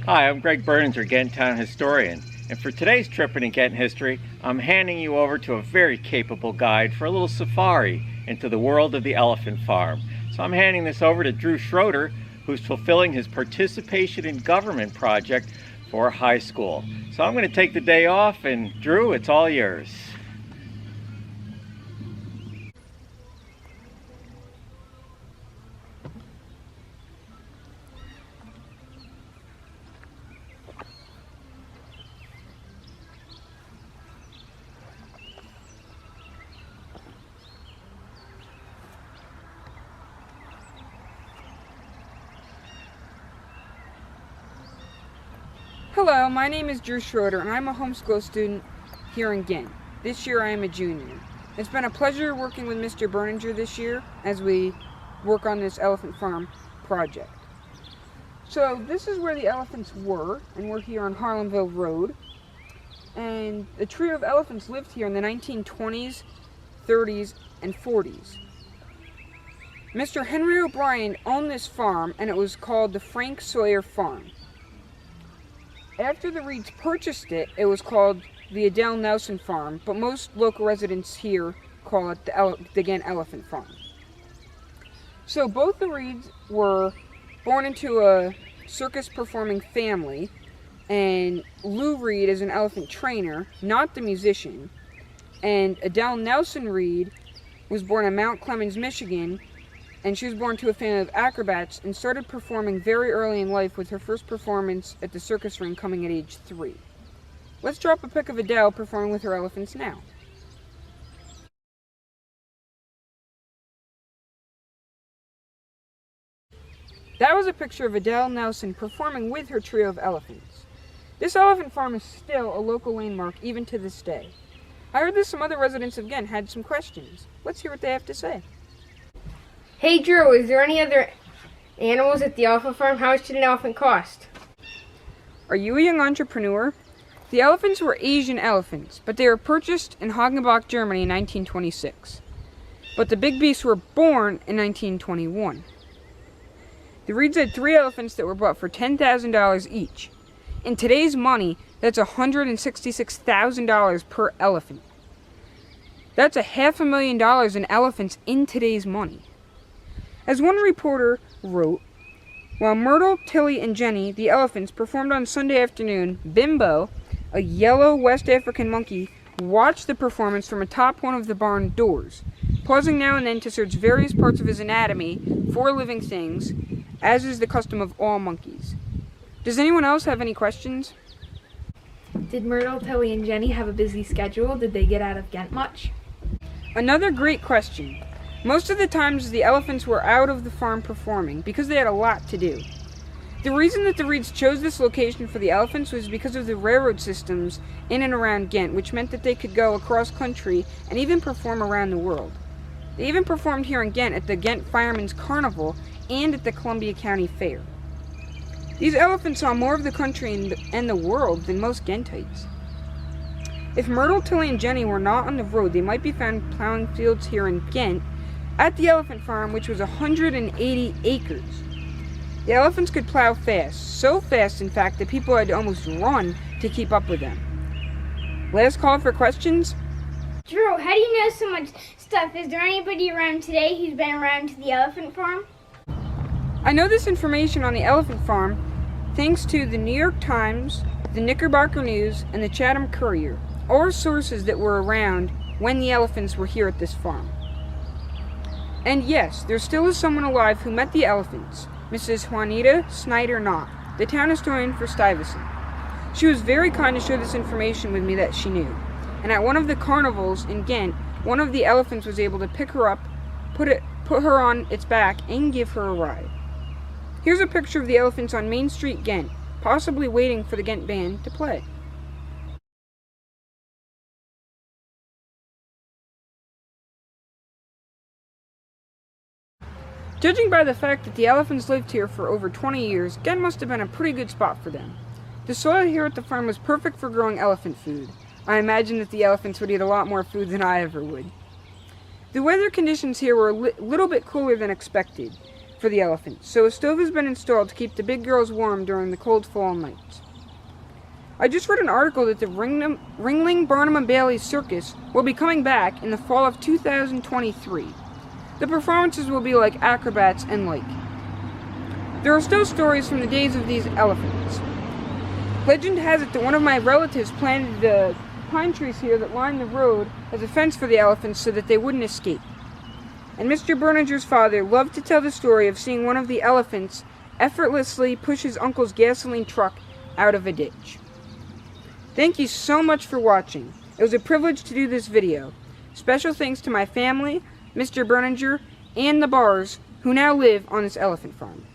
Hi, I'm Greg Berninger, Ghent Town Historian, and for today's trip into Ghent history, I'm handing you over to a very capable guide for a little safari into the world of the elephant farm. So I'm handing this over to Drew Schroeder, who's fulfilling his participation in government project for high school. So I'm going to take the day off, and Drew, it's all yours. Hello, my name is Drew Schroeder and I'm a homeschool student here in Ghent. This year I am a junior. It's been a pleasure working with Mr. Berninger this year as we work on this elephant farm project. So this is where the elephants were, and we're here on Harlemville Road. And the trio of elephants lived here in the 1920s, 30s, and 40s. Mr. Henry O'Brien owned this farm and it was called the Frank Sawyer Farm. After the Reeds purchased it, it was called the Adele Nelson Farm, but most local residents here call it the Ghent Elephant Farm. So both the Reeds were born into a circus performing family, and Lou Reed is an elephant trainer, not the musician, and Adele Nelson Reed was born in Mount Clemens, Michigan, and she was born to a family of acrobats and started performing very early in life, with her first performance at the circus ring coming at age 3. Let's drop a pic of Adele performing with her elephants now. That was a picture of Adele Nelson performing with her trio of elephants. This elephant farm is still a local landmark even to this day. I heard that some other residents of Ghent had some questions. Let's hear what they have to say. Hey Drew, is there any other animals at the elephant farm? How much did an elephant cost? Are you a young entrepreneur? The elephants were Asian elephants, but they were purchased in Hagenbach, Germany in 1926. But the big beasts were born in 1921. The Reeds had 3 elephants that were bought for $10,000 each. In today's money, that's $166,000 per elephant. That's $500,000 in elephants in today's money. As one reporter wrote, while Myrtle, Tilly, and Jenny, the elephants, performed on Sunday afternoon, Bimbo, a yellow West African monkey, watched the performance from atop one of the barn doors, pausing now and then to search various parts of his anatomy for living things, as is the custom of all monkeys. Does anyone else have any questions? Did Myrtle, Tilly, and Jenny have a busy schedule? Did they get out of Ghent much? Another great question. Most of the times the elephants were out of the farm performing because they had a lot to do. The reason that the Reeds chose this location for the elephants was because of the railroad systems in and around Ghent, which meant that they could go across country and even perform around the world. They even performed here in Ghent at the Ghent Firemen's Carnival and at the Columbia County Fair. These elephants saw more of the country and the world than most Ghentites. If Myrtle, Tilly, and Jenny were not on the road, they might be found plowing fields here in Ghent at the elephant farm, which was 180 acres. The elephants could plow fast, so fast in fact that people had to almost run to keep up with them. Last call for questions? Drew, how do you know so much stuff? Is there anybody around today who's been around to the elephant farm? I know this information on the elephant farm thanks to the New York Times, the Knickerbocker News, and the Chatham Courier, all sources that were around when the elephants were here at this farm. And yes, there still is someone alive who met the elephants, Mrs. Juanita Snyder Knott, the town historian for Stuyvesant. She was very kind to share this information with me that she knew. And at one of the carnivals in Ghent, one of the elephants was able to pick her up, put her on its back, and give her a ride. Here's a picture of the elephants on Main Street, Ghent, possibly waiting for the Ghent band to play. Judging by the fact that the elephants lived here for over 20 years, Ghent must have been a pretty good spot for them. The soil here at the farm was perfect for growing elephant food. I imagine that the elephants would eat a lot more food than I ever would. The weather conditions here were a little bit cooler than expected. for the elephants, so a stove has been installed to keep the big girls warm during the cold fall nights. I just read an article that the Ringling Barnum and Bailey Circus will be coming back in the fall of 2023. The performances will be like acrobats and like. There are still stories from the days of these elephants. Legend has it that one of my relatives planted the pine trees here that line the road as a fence for the elephants so that they wouldn't escape. And Mr. Berninger's father loved to tell the story of seeing one of the elephants effortlessly push his uncle's gasoline truck out of a ditch. Thank you so much for watching. It was a privilege to do this video. Special thanks to my family, Mr. Berninger, and the Bars, who now live on this elephant farm.